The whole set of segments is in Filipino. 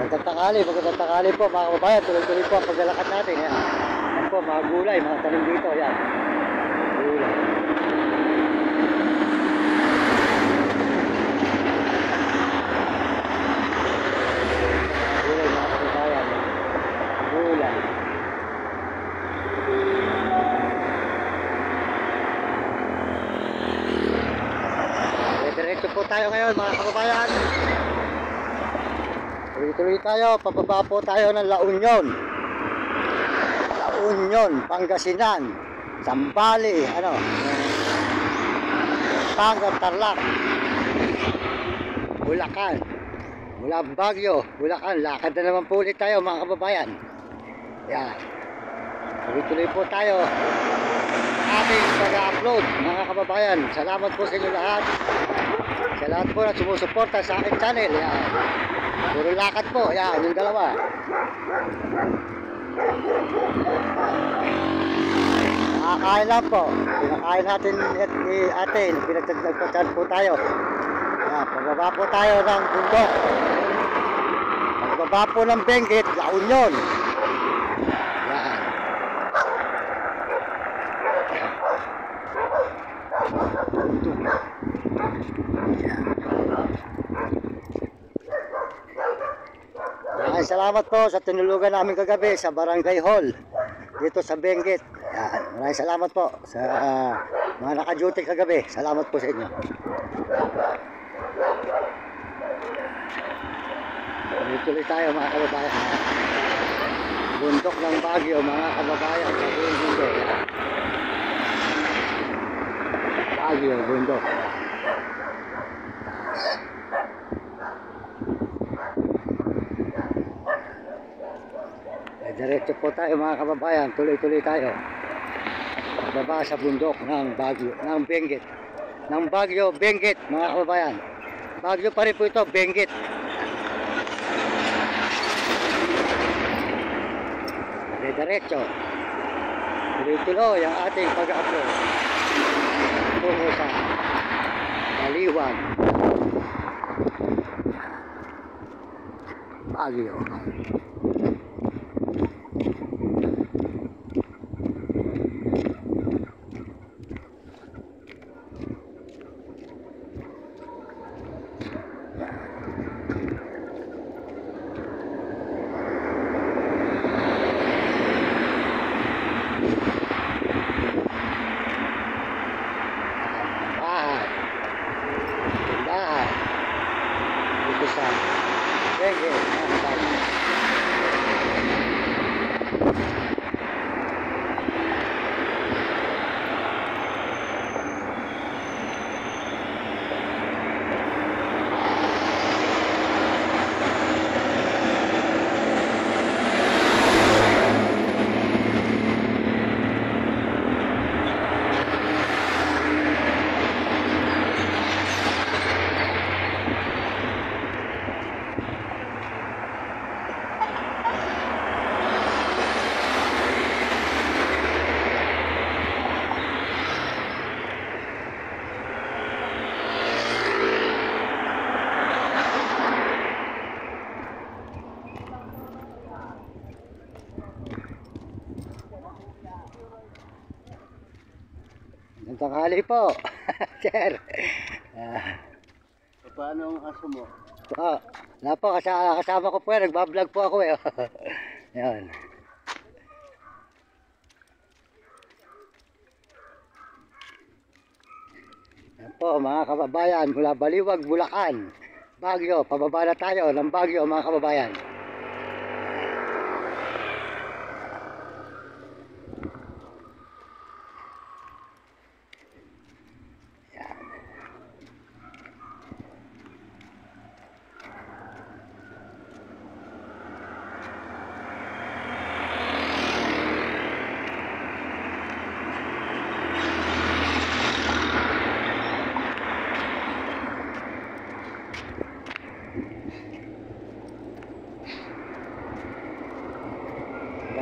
Magandang tanghali po mga kababayan. Tuloy-tuloy po ang paglalakad natin. Yan. Yan po, mga gulay, mga tanim dito. Yan. Gulay. Gulay mga kababayan. Gulay. Diretso po tayo ngayon mga kababayan. Tuloy-tuloy tayo, pababa po tayo ng La Union. La Union, Pangasinan, Zambales, Pangat, Tarlac, Bulacan. Mula Baguio, Bulacan, lakad na naman po ulit tayo mga kababayan. Yan. Tuloy-tuloy po tayo ating pag-upload mga kababayan. Salamat po sa inyo lahat. Sa lahat po na sumusuporta sa aking channel. Yan. Puro lakad po. Yan, yung dalawa. Nakakain lang po. Pinakain natin ni ate. Pinagtagpagpagpag po tayo. Yan, pagbaba po tayo ng bundok. Pagbaba po ng Benguet, La Union. Yan. Maraming salamat po sa tinulugan namin kagabi sa Barangay Hall dito sa Benguet. Yan. Maraming salamat po sa mga naka-duty kagabi. Salamat po sa inyo. Tuloy tayo mga kababayan. Bundok ng Baguio mga kababayan sa buong mundo. Baguio, bundok. Diretso po tayo mga kababayan, tuloy-tuloy tayo. Baba sa bundok ng Baguio, ng Benguet. Ng Baguio, Benguet mga kababayan. Baguio pa rin po ito, Benguet. Diretso. Tuloy-tuloy ang ating pag-upload. Tungo sa Baliwag. Baguio. Tanghali po. Sir. Paano ang aso mo? Na po, kasama ko po yan. Nagbablog po ako eh. Yan. Yan po mga kababayan. Mula Baliwag, Bulacan, Baguio. Pababa na tayo ng Baguio mga kababayan.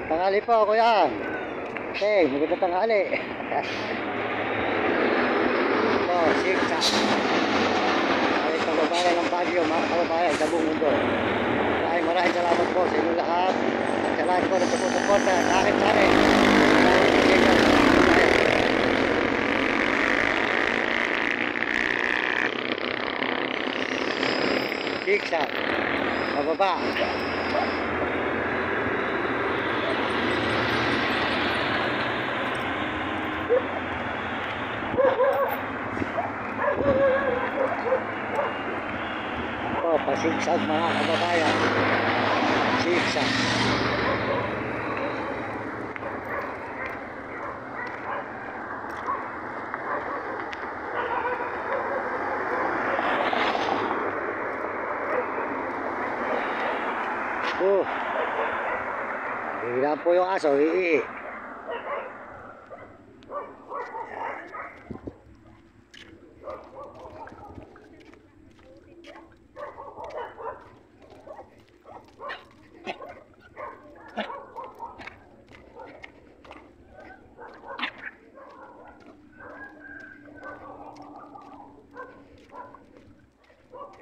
Tanghali po, kuya. Okay, magandang tanghali. Ito, siksa. Ay, kababayan ng Baguio, mga kababayan sa buong mundo. maraming salamat po sa inyo lahat. Sa lahat po na sumusuporta sa akin channel. Zigzag. Pababa. Pasigsag mga kababayan. Sigsag. Hihiram po yung aso, hihihi.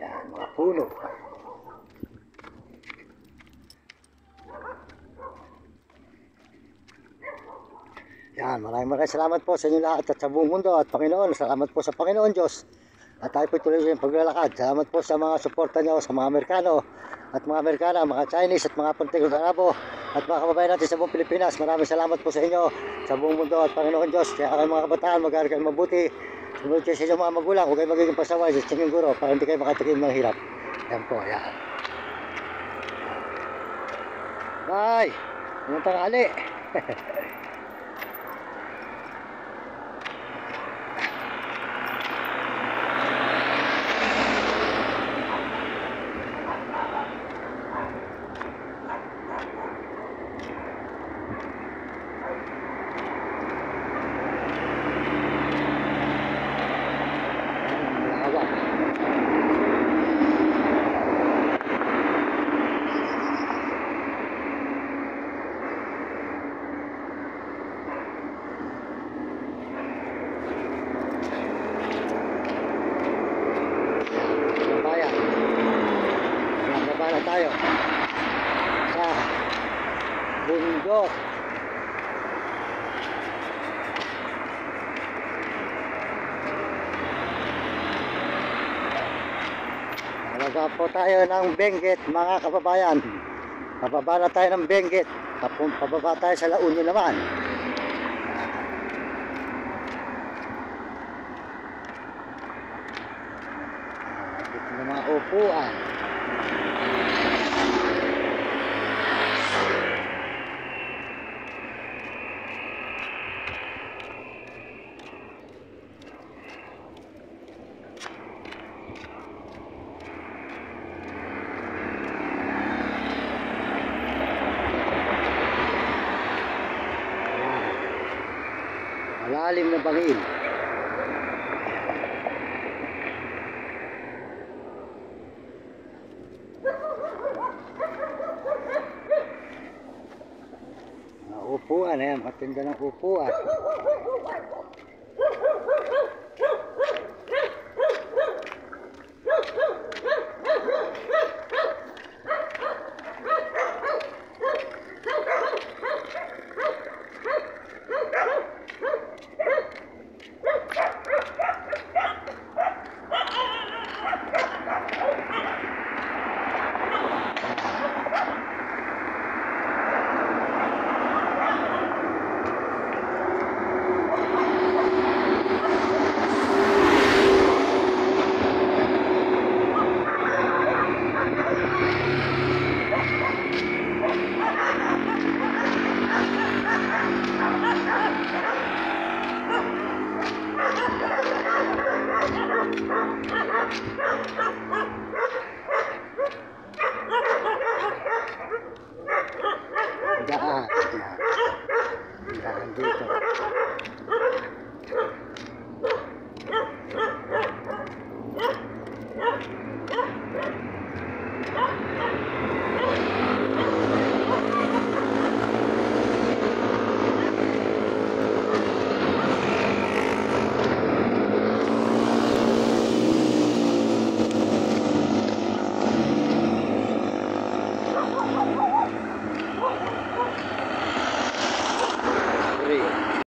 Yan, mga puno. Yan, maraming salamat po sa inyo lahat at sa buong mundo at Panginoon. Salamat po sa Panginoon Diyos. At tayo po tuloy sa paglalakad. Salamat po sa mga suporta nyo sa mga Amerikano at mga Amerikana, mga Chinese at mga Puntigong Arabo at mga kababayan natin sa buong Pilipinas. Maraming salamat po sa inyo sa buong mundo at Panginoon Diyos. Kaya kayo mga kabataan, mag-aaral kayo mabuti. Sumunod kayo sa inyong mga magulang. Huwag kayo magiging pasaway sa inyong guro para hindi kayo makatikim ng hirap. Yan po, yan. Bye! Anong tanghali? Tayo sa bundok. Nalagay po tayo ng Benguet mga kababayan. Pababa na tayo ng Benguet. Pababa tayo sa La Union naman. Dito na mga upuan. Malalim na bangin. Upuan, ayan, matinda ng upuan.